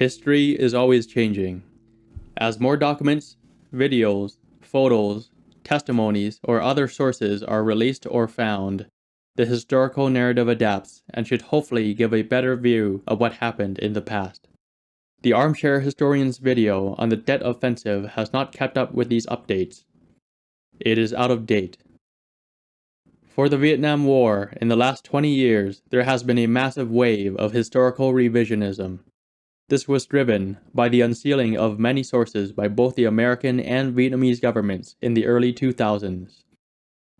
History is always changing. As more documents, videos, photos, testimonies, or other sources are released or found, the historical narrative adapts and should hopefully give a better view of what happened in the past. The Armchair Historian's video on the Tet Offensive has not kept up with these updates. It is out of date. For the Vietnam War, in the last 20 years, there has been a massive wave of historical revisionism. This was driven by the unsealing of many sources by both the American and Vietnamese governments in the early 2000s.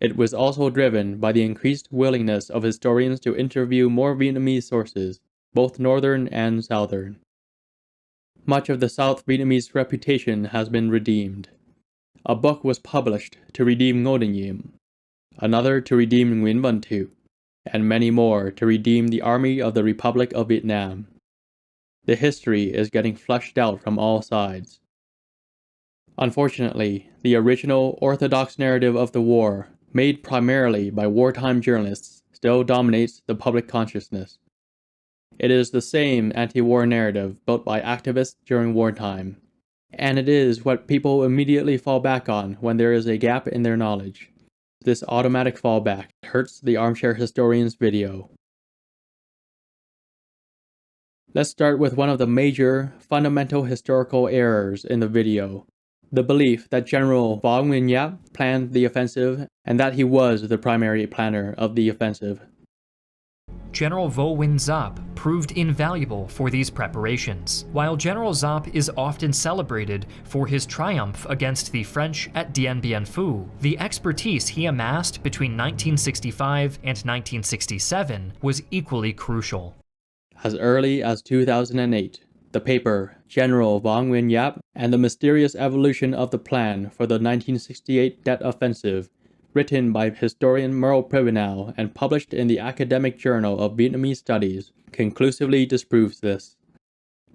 It was also driven by the increased willingness of historians to interview more Vietnamese sources, both northern and southern. Much of the South Vietnamese reputation has been redeemed. A book was published to redeem Ngô Đình Diệm, another to redeem Nguyên II, and many more to redeem the Army of the Republic of Vietnam. The history is getting fleshed out from all sides. Unfortunately, the original orthodox narrative of the war, made primarily by wartime journalists, still dominates the public consciousness. It is the same anti-war narrative built by activists during wartime, and it is what people immediately fall back on when there is a gap in their knowledge. This automatic fallback hurts the Armchair Historian's video. Let's start with one of the major, fundamental historical errors in the video. The belief that General Võ Nguyên Giáp planned the offensive and that he was the primary planner of the offensive. General Vo Nguyen Giáp proved invaluable for these preparations. While General Giáp is often celebrated for his triumph against the French at Dien Bien Phu, the expertise he amassed between 1965 and 1967 was equally crucial. As early as 2008, the paper General Võ Nguyên Giáp and the Mysterious Evolution of the Plan for the 1968 Tet Offensive, written by historian Merle Pribenow and published in the Academic Journal of Vietnamese Studies, conclusively disproves this.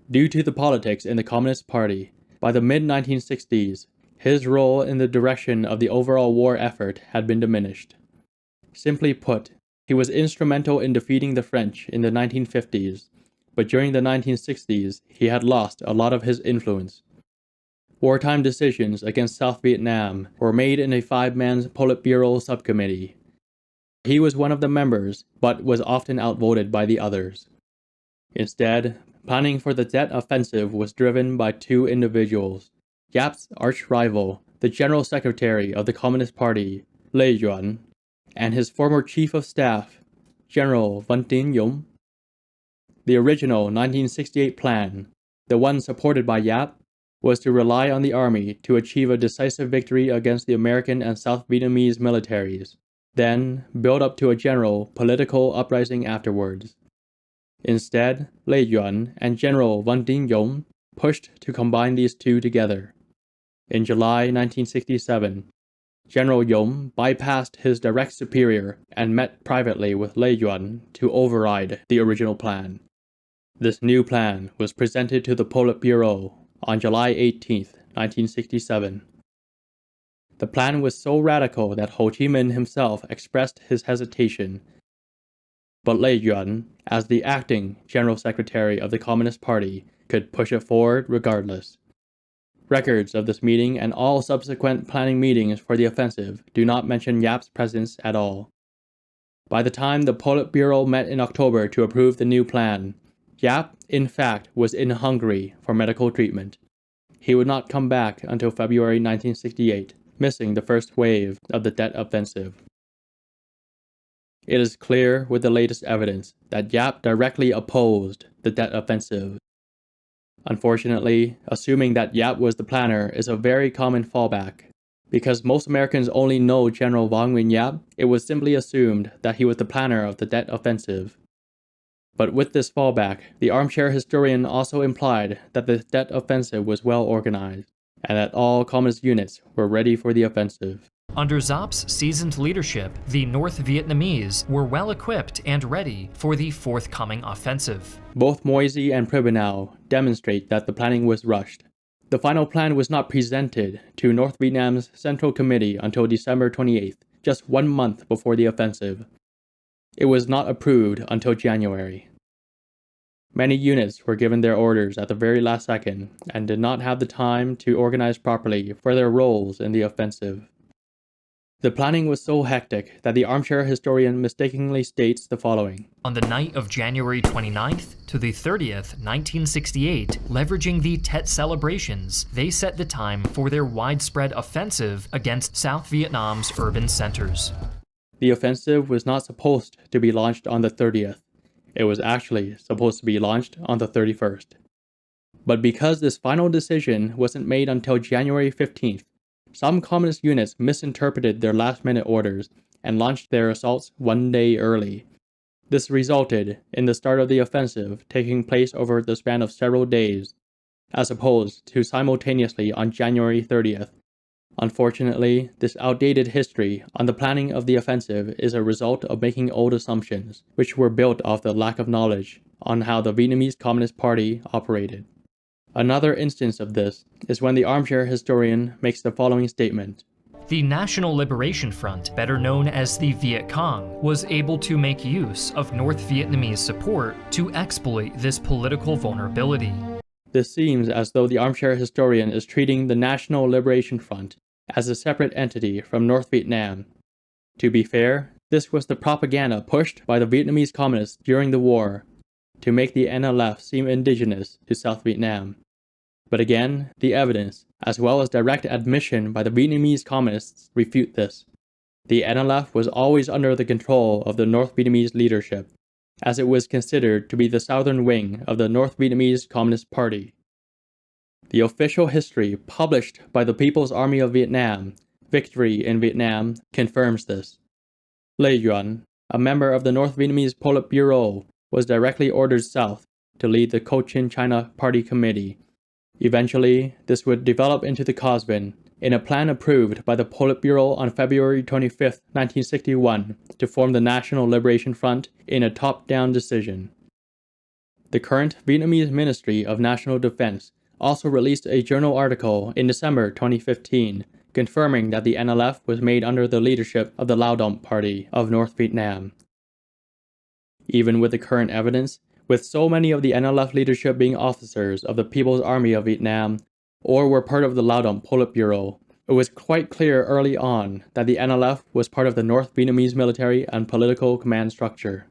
Due to the politics in the Communist Party, by the mid-1960s, his role in the direction of the overall war effort had been diminished. Simply put, he was instrumental in defeating the French in the 1950s, but during the 1960s, he had lost a lot of his influence. Wartime decisions against South Vietnam were made in a 5-man Politburo subcommittee. He was one of the members, but was often outvoted by the others. Instead, planning for the Tet Offensive was driven by 2 individuals: Giap's arch-rival, the General Secretary of the Communist Party, Lê Duẩn, and his former Chief of Staff, General Văn Tín Dũng. The original 1968 plan, the one supported by Giap, was to rely on the army to achieve a decisive victory against the American and South Vietnamese militaries, then build up to a general political uprising afterwards. Instead, Lê Duẩn and General Văn Tín Dũng pushed to combine these two together. In July 1967, General Dũng bypassed his direct superior and met privately with Lê Duẩn to override the original plan. This new plan was presented to the Politburo on July 18, 1967. The plan was so radical that Ho Chi Minh himself expressed his hesitation. But Lê Duẩn, as the acting General Secretary of the Communist Party, could push it forward regardless. Records of this meeting and all subsequent planning meetings for the offensive do not mention Giap's presence at all. By the time the Politburo met in October to approve the new plan, Giap, in fact, was in Hungary for medical treatment. He would not come back until February 1968, missing the first wave of the Tet Offensive. It is clear with the latest evidence that Giap directly opposed the Tet Offensive. Unfortunately, assuming that Giap was the planner is a very common fallback. Because most Americans only know General Võ Nguyên Giáp, it was simply assumed that he was the planner of the Tet Offensive. But with this fallback, the Armchair Historian also implied that the Tet Offensive was well organized, and that all Communist units were ready for the offensive. Under Giap's seasoned leadership, the North Vietnamese were well equipped and ready for the forthcoming offensive. Both Moisey and Pribenow demonstrate that the planning was rushed. The final plan was not presented to North Vietnam's Central Committee until December 28th, just 1 month before the offensive. It was not approved until January. Many units were given their orders at the very last second and did not have the time to organize properly for their roles in the offensive. The planning was so hectic that the Armchair Historian mistakenly states the following. On the night of January 29th to the 30th, 1968, leveraging the Tet celebrations, they set the time for their widespread offensive against South Vietnam's urban centers. The offensive was not supposed to be launched on the 30th. It was actually supposed to be launched on the 31st. But because this final decision wasn't made until January 15th, some communist units misinterpreted their last-minute orders and launched their assaults one day early. This resulted in the start of the offensive taking place over the span of several days, as opposed to simultaneously on January 30th. Unfortunately, this outdated history on the planning of the offensive is a result of making old assumptions, which were built off the lack of knowledge on how the Vietnamese Communist Party operated. Another instance of this is when the Armchair Historian makes the following statement. The National Liberation Front, better known as the Viet Cong, was able to make use of North Vietnamese support to exploit this political vulnerability. This seems as though the Armchair Historian is treating the National Liberation Front as a separate entity from North Vietnam. To be fair, this was the propaganda pushed by the Vietnamese communists during the war to make the NLF seem indigenous to South Vietnam. But again, the evidence, as well as direct admission by the Vietnamese communists, refute this. The NLF was always under the control of the North Vietnamese leadership, as it was considered to be the southern wing of the North Vietnamese Communist Party. The official history published by the People's Army of Vietnam, Victory in Vietnam, confirms this. Lê Duẩn, a member of the North Vietnamese Politburo, was directly ordered south to lead the Cochin China Party Committee. Eventually, this would develop into the COSBIN, in a plan approved by the Politburo on February 25, 1961, to form the National Liberation Front in a top-down decision. The current Vietnamese Ministry of National Defense also released a journal article in December 2015, confirming that the NLF was made under the leadership of the Lao Động Party of North Vietnam. Even with the current evidence, with so many of the NLF leadership being officers of the People's Army of Vietnam, or were part of the Lao Động Politburo, it was quite clear early on that the NLF was part of the North Vietnamese military and political command structure.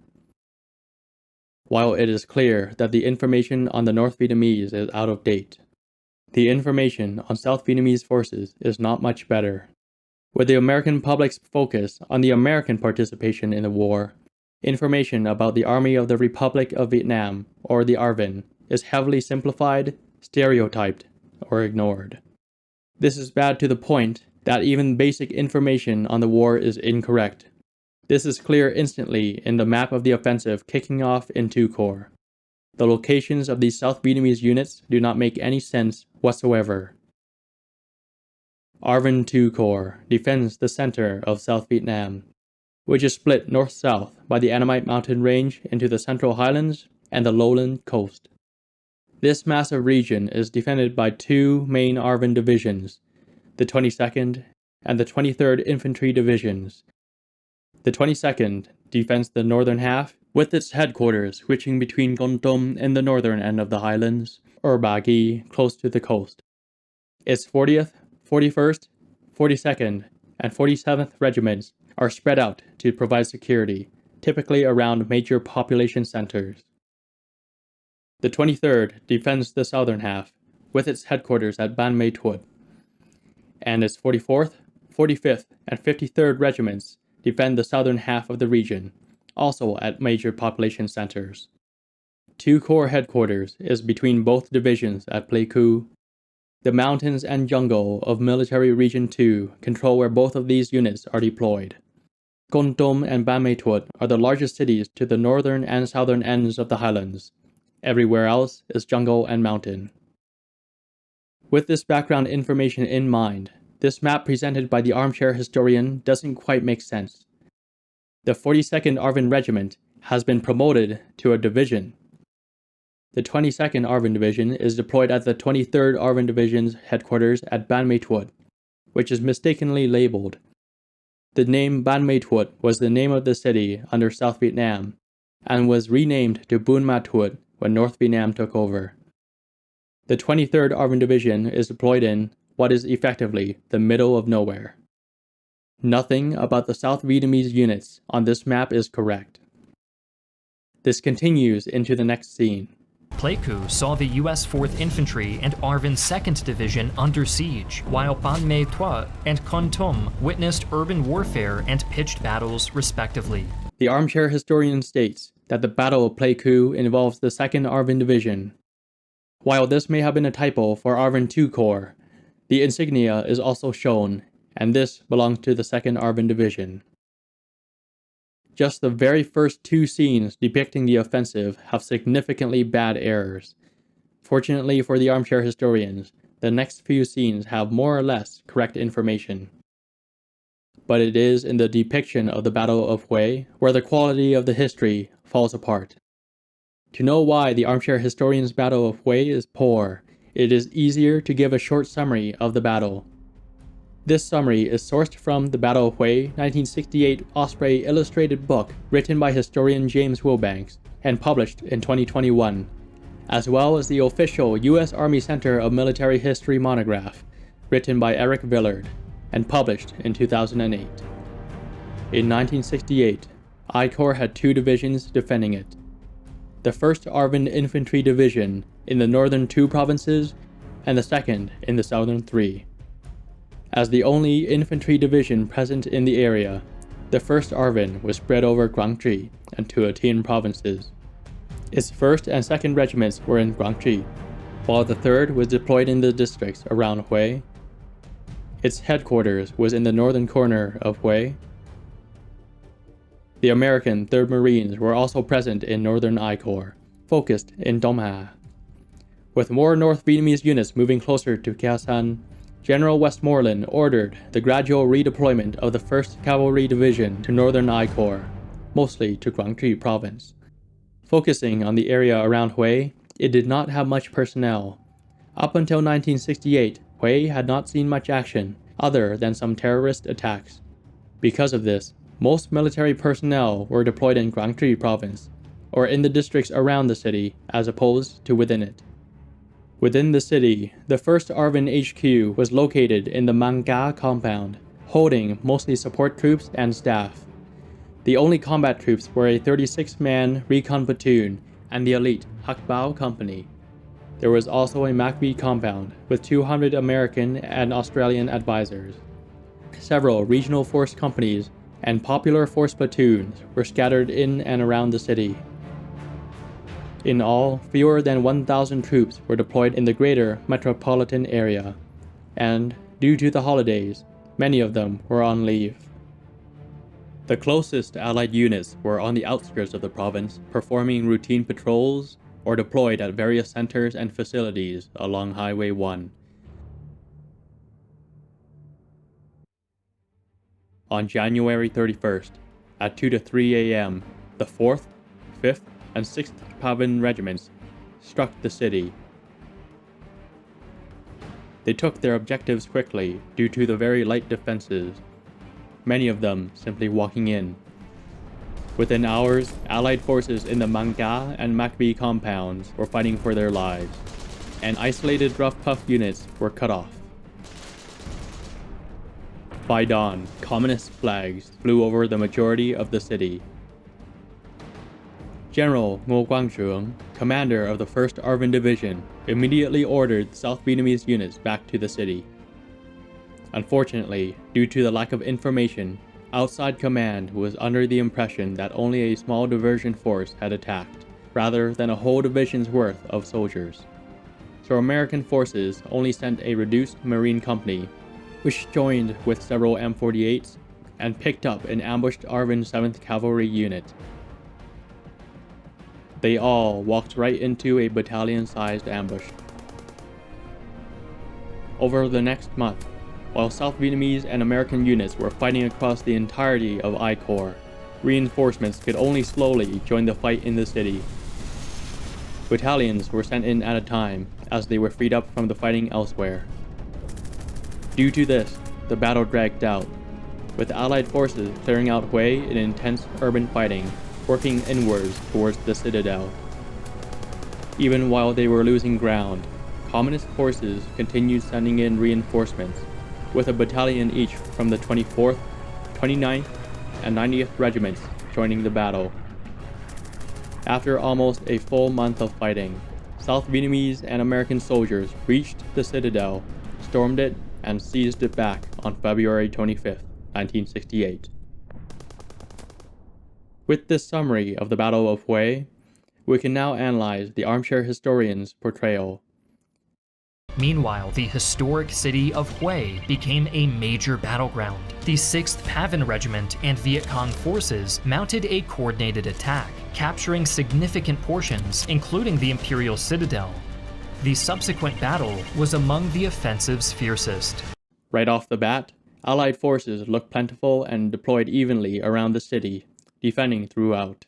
While it is clear that the information on the North Vietnamese is out of date, the information on South Vietnamese forces is not much better. With the American public's focus on the American participation in the war, information about the Army of the Republic of Vietnam, or the ARVN, is heavily simplified, stereotyped, or ignored. This is bad to the point that even basic information on the war is incorrect. This is clear instantly in the map of the offensive kicking off in II Corps. The locations of these South Vietnamese units do not make any sense whatsoever. ARVN II Corps defends the center of South Vietnam, which is split north-south by the Annamite mountain range into the Central Highlands and the lowland coast. This massive region is defended by two main ARVN divisions, the 22nd and the 23rd Infantry Divisions. The 22nd defends the northern half, with its headquarters switching between Kon Tum in the northern end of the highlands, or Ba Gi close to the coast. Its 40th, 41st, 42nd, and 47th regiments are spread out to provide security, typically around major population centers. The 23rd defends the southern half, with its headquarters at Ban Mae Thuột, and its 44th, 45th, and 53rd regiments defend the southern half of the region, also at major population centers. II Corps headquarters is between both divisions at Pleiku. The mountains and jungle of Military Region 2 control where both of these units are deployed. Kon Tum and Ban Mae Thuột are the largest cities to the northern and southern ends of the highlands. Everywhere else is jungle and mountain. With this background information in mind, this map presented by the Armchair Historian doesn't quite make sense. The 42nd ARVN Regiment has been promoted to a division. The 22nd ARVN Division is deployed at the 23rd ARVN Division's headquarters at Ban Mae Thuột, which is mistakenly labeled. The name Ban Mae Thuột was the name of the city under South Vietnam, and was renamed to Buôn Ma Thuột when North Vietnam took over. The 23rd ARVN Division is deployed in what is effectively the middle of nowhere. Nothing about the South Vietnamese units on this map is correct. This continues into the next scene. Pleiku saw the U.S. 4th Infantry and ARVN 2nd Division under siege, while Ban Mae Trois and Con Tum witnessed urban warfare and pitched battles respectively. The Armchair Historian states that the Battle of Pleiku involves the 2nd ARVN Division. While this may have been a typo for ARVN II Corps, the insignia is also shown, and this belongs to the 2nd ARVN Division. Just the very first two scenes depicting the offensive have significantly bad errors. Fortunately for the armchair historians, the next few scenes have more or less correct information. But it is in the depiction of the Battle of Huế where the quality of the history falls apart. To know why the armchair historian's Battle of Huế is poor, it is easier to give a short summary of the battle. This summary is sourced from the Battle of Huế 1968 Osprey illustrated book written by historian James Wilbanks and published in 2021, as well as the official U.S. Army Center of Military History monograph written by Eric Villard and published in 2008. In 1968, I Corps had two divisions defending it. The 1st ARVN Infantry Division in the northern two provinces and the 2nd in the southern three. As the only infantry division present in the area, the 1st ARVN was spread over Quảng Trị and Thừa Thiên provinces. Its 1st and 2nd regiments were in Quảng Trị, while the 3rd was deployed in the districts around Huế. Its headquarters was in the northern corner of Huế. The American 3rd Marines were also present in northern I Corps, focused in Dom Ha. With more North Vietnamese units moving closer to Khe Sanh, General Westmoreland ordered the gradual redeployment of the 1st Cavalry Division to northern I Corps, mostly to Quảng Trị province. Focusing on the area around Huế, it did not have much personnel. Up until 1968, Huế had not seen much action, other than some terrorist attacks. Because of this, most military personnel were deployed in Quảng Trị province, or in the districts around the city, as opposed to within it. Within the city, the 1st ARVN HQ was located in the Mang Ca compound, holding mostly support troops and staff. The only combat troops were a 36-man recon platoon and the elite Hắc Bao company. There was also a MACV compound with 200 American and Australian advisors. Several regional force companies and popular force platoons were scattered in and around the city. In all, fewer than 1,000 troops were deployed in the greater metropolitan area, and, due to the holidays, many of them were on leave. The closest Allied units were on the outskirts of the province, performing routine patrols or deployed at various centers and facilities along Highway 1. On January 31st, at 2 to 3 a.m., the 4th, 5th, and 6th Pavan regiments struck the city. They took their objectives quickly due to the very light defenses, many of them simply walking in. Within hours, Allied forces in the Mang Ca and MACV compounds were fighting for their lives, and isolated rough puff units were cut off. By dawn, communist flags flew over the majority of the city. General Ngo Quang Truong, commander of the 1st ARVN Division, immediately ordered South Vietnamese units back to the city. Unfortunately, due to the lack of information, outside command was under the impression that only a small diversion force had attacked, rather than a whole division's worth of soldiers. So American forces only sent a reduced Marine company, which joined with several M48s and picked up an ambushed ARVN 7th Cavalry unit. They all walked right into a battalion-sized ambush. Over the next month, while South Vietnamese and American units were fighting across the entirety of I Corps, reinforcements could only slowly join the fight in the city. Battalions were sent in at a time as they were freed up from the fighting elsewhere. Due to this, the battle dragged out, with Allied forces clearing out Huế in intense urban fighting, working inwards towards the citadel. Even while they were losing ground, Communist forces continued sending in reinforcements, with a battalion each from the 24th, 29th, and 90th Regiments joining the battle. After almost a full month of fighting, South Vietnamese and American soldiers reached the citadel, stormed it, and seized it back on February 25, 1968. With this summary of the Battle of Huế, we can now analyze the Armchair Historian's portrayal. Meanwhile, the historic city of Huế became a major battleground. The 6th Pavan Regiment and Viet Cong forces mounted a coordinated attack, capturing significant portions, including the Imperial Citadel. The subsequent battle was among the offensive's fiercest. Right off the bat, Allied forces looked plentiful and deployed evenly around the city, defending throughout.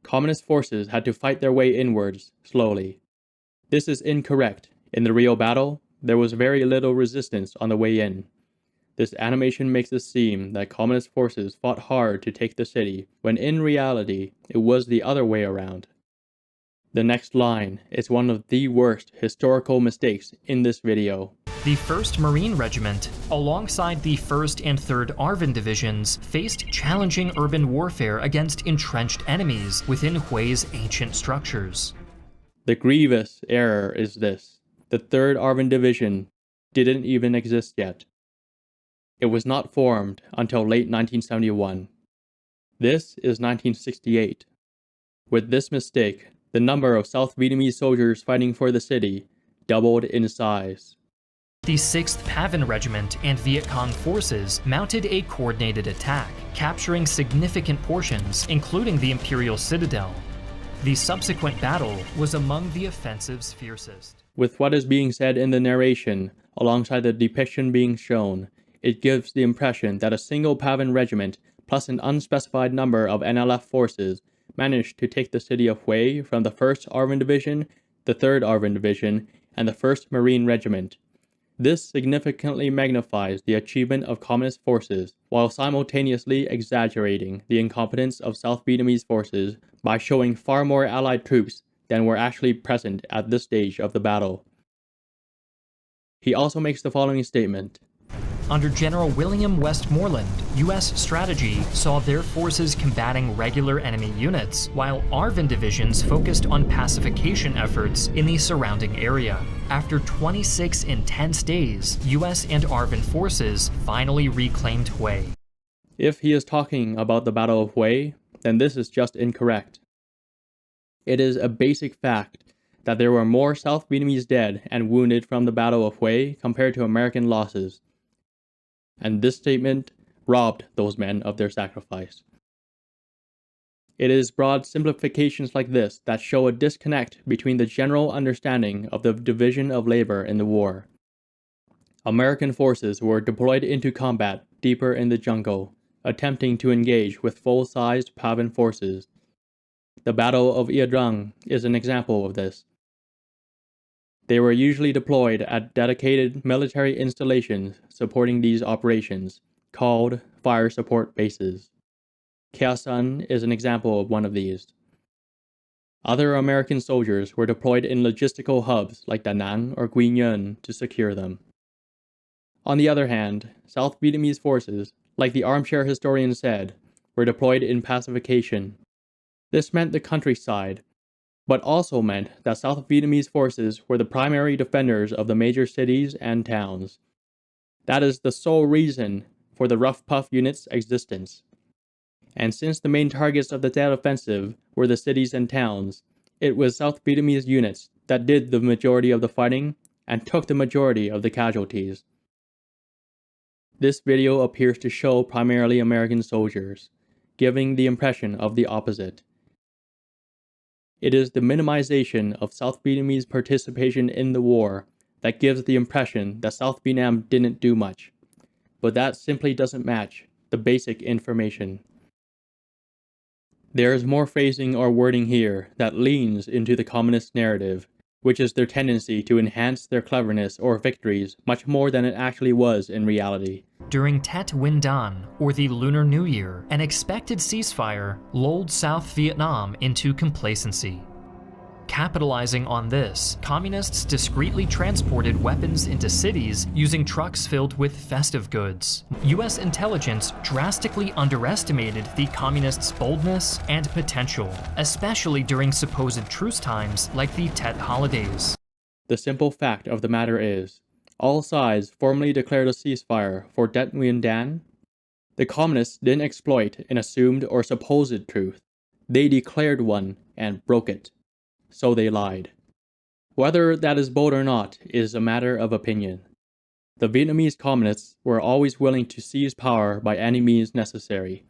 Communist forces had to fight their way inwards, slowly. This is incorrect. In the real battle, there was very little resistance on the way in. This animation makes it seem that Communist forces fought hard to take the city, when in reality, it was the other way around. The next line is one of the worst historical mistakes in this video. The 1st Marine Regiment, alongside the 1st and 3rd ARVN divisions, faced challenging urban warfare against entrenched enemies within Hué's ancient structures. The grievous error is this. The 3rd ARVN Division didn't even exist yet. It was not formed until late 1971. This is 1968. With this mistake, the number of South Vietnamese soldiers fighting for the city doubled in size. The 6th Pavan Regiment and Viet Cong forces mounted a coordinated attack, capturing significant portions, including the Imperial Citadel. The subsequent battle was among the offensive's fiercest. With what is being said in the narration, alongside the depiction being shown, it gives the impression that a single Pavan regiment plus an unspecified number of NLF forces managed to take the city of Huế from the 1st ARVN Division, the 3rd ARVN Division, and the 1st Marine Regiment. This significantly magnifies the achievement of Communist forces, while simultaneously exaggerating the incompetence of South Vietnamese forces by showing far more Allied troops than were actually present at this stage of the battle. He also makes the following statement. Under General William Westmoreland, U.S. strategy saw their forces combating regular enemy units, while ARVN divisions focused on pacification efforts in the surrounding area. After 26 intense days, U.S. and ARVN forces finally reclaimed Huế. If he is talking about the Battle of Huế, then this is just incorrect. It is a basic fact that there were more South Vietnamese dead and wounded from the Battle of Huế compared to American losses. And this statement robbed those men of their sacrifice. It is broad simplifications like this that show a disconnect between the general understanding of the division of labor in the war. American forces were deployed into combat deeper in the jungle, attempting to engage with full-sized Pavan forces. The Battle of Ia Drang is an example of this. They were usually deployed at dedicated military installations supporting these operations, called fire support bases. Khe Sanh is an example of one of these. Other American soldiers were deployed in logistical hubs like Da Nang or Quy Nhon to secure them. On the other hand, South Vietnamese forces, like the Armchair Historian said, were deployed in pacification. This meant the countryside, but also meant that South Vietnamese forces were the primary defenders of the major cities and towns. That is the sole reason for the Rough Puff unit's existence. And since the main targets of the Tet Offensive were the cities and towns, it was South Vietnamese units that did the majority of the fighting and took the majority of the casualties. This video appears to show primarily American soldiers, giving the impression of the opposite. It is the minimization of South Vietnamese participation in the war that gives the impression that South Vietnam didn't do much, but that simply doesn't match the basic information. There is more phrasing or wording here that leans into the communist narrative, which is their tendency to enhance their cleverness or victories much more than it actually was in reality. During Tet Nguyên Đán, or the Lunar New Year, an expected ceasefire lulled South Vietnam into complacency. Capitalizing on this, communists discreetly transported weapons into cities using trucks filled with festive goods. US intelligence drastically underestimated the communists' boldness and potential, especially during supposed truce times like the Tet holidays. The simple fact of the matter is, all sides formally declared a ceasefire for Det Nguyên Dan. The communists didn't exploit an assumed or supposed truth. They declared one and broke it. So they lied. Whether that is bold or not is a matter of opinion. The Vietnamese communists were always willing to seize power by any means necessary.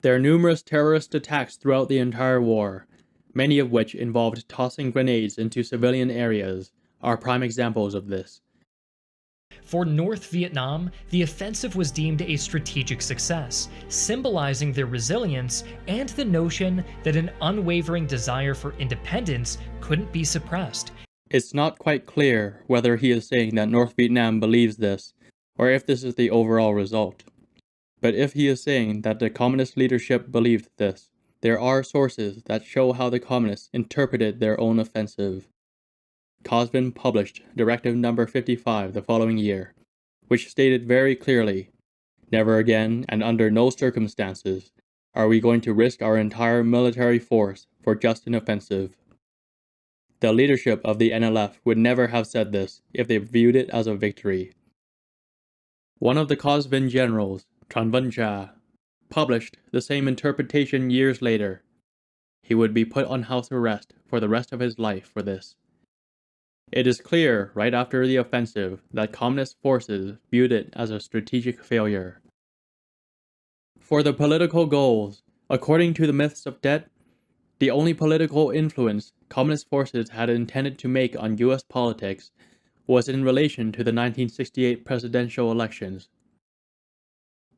There are numerous terrorist attacks throughout the entire war, many of which involved tossing grenades into civilian areas, are prime examples of this. For North Vietnam, the offensive was deemed a strategic success, symbolizing their resilience and the notion that an unwavering desire for independence couldn't be suppressed. It's not quite clear whether he is saying that North Vietnam believes this, or if this is the overall result. But if he is saying that the communist leadership believed this, there are sources that show how the communists interpreted their own offensive. Cosvin published Directive No. 55 the following year, which stated very clearly, "Never again and under no circumstances are we going to risk our entire military force for just an offensive." The leadership of the NLF would never have said this if they viewed it as a victory. One of the Cosvin generals, Tran Văn Cha, published the same interpretation years later. He would be put on house arrest for the rest of his life for this. It is clear right after the offensive that communist forces viewed it as a strategic failure. For the political goals, according to the myths of Det, the only political influence communist forces had intended to make on US politics was in relation to the 1968 presidential elections.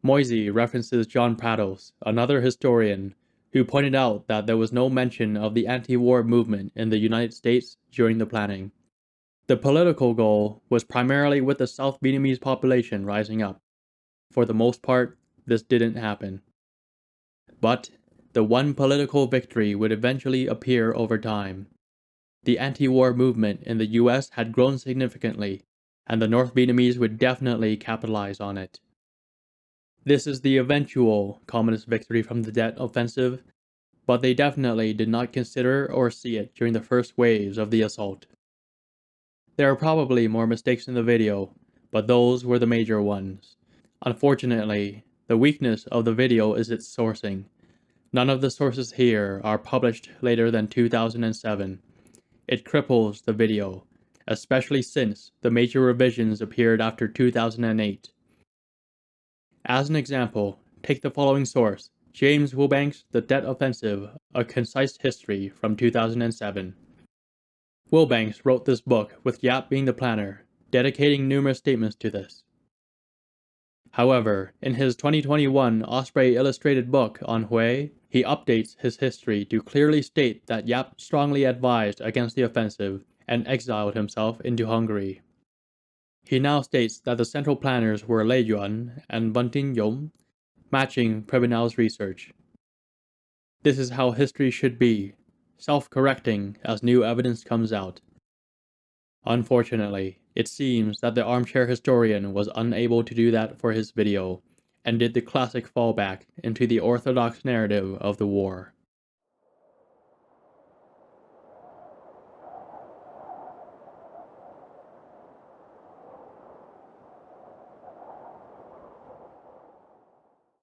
Moisey references John Prados, another historian, who pointed out that there was no mention of the anti-war movement in the United States during the planning. The political goal was primarily with the South Vietnamese population rising up. For the most part, this didn't happen. But the one political victory would eventually appear over time. The anti-war movement in the US had grown significantly, and the North Vietnamese would definitely capitalize on it. This is the eventual communist victory from the Det offensive, but they definitely did not consider or see it during the first waves of the assault. There are probably more mistakes in the video, but those were the major ones. Unfortunately, the weakness of the video is its sourcing. None of the sources here are published later than 2007. It cripples the video, especially since the major revisions appeared after 2008. As an example, take the following source, James Wilbank's The Det Offensive, A Concise History from 2007. Wilbanks wrote this book with Yap being the planner, dedicating numerous statements to this. However, in his 2021 Osprey Illustrated book on Huế, he updates his history to clearly state that Yap strongly advised against the offensive and exiled himself into Hungary. He now states that the central planners were Lê Duẩn and Văn Tin Dũng, matching Pribinal's research. This is how history should be, self-correcting as new evidence comes out. Unfortunately, it seems that the Armchair Historian was unable to do that for his video, and did the classic fallback into the orthodox narrative of the war.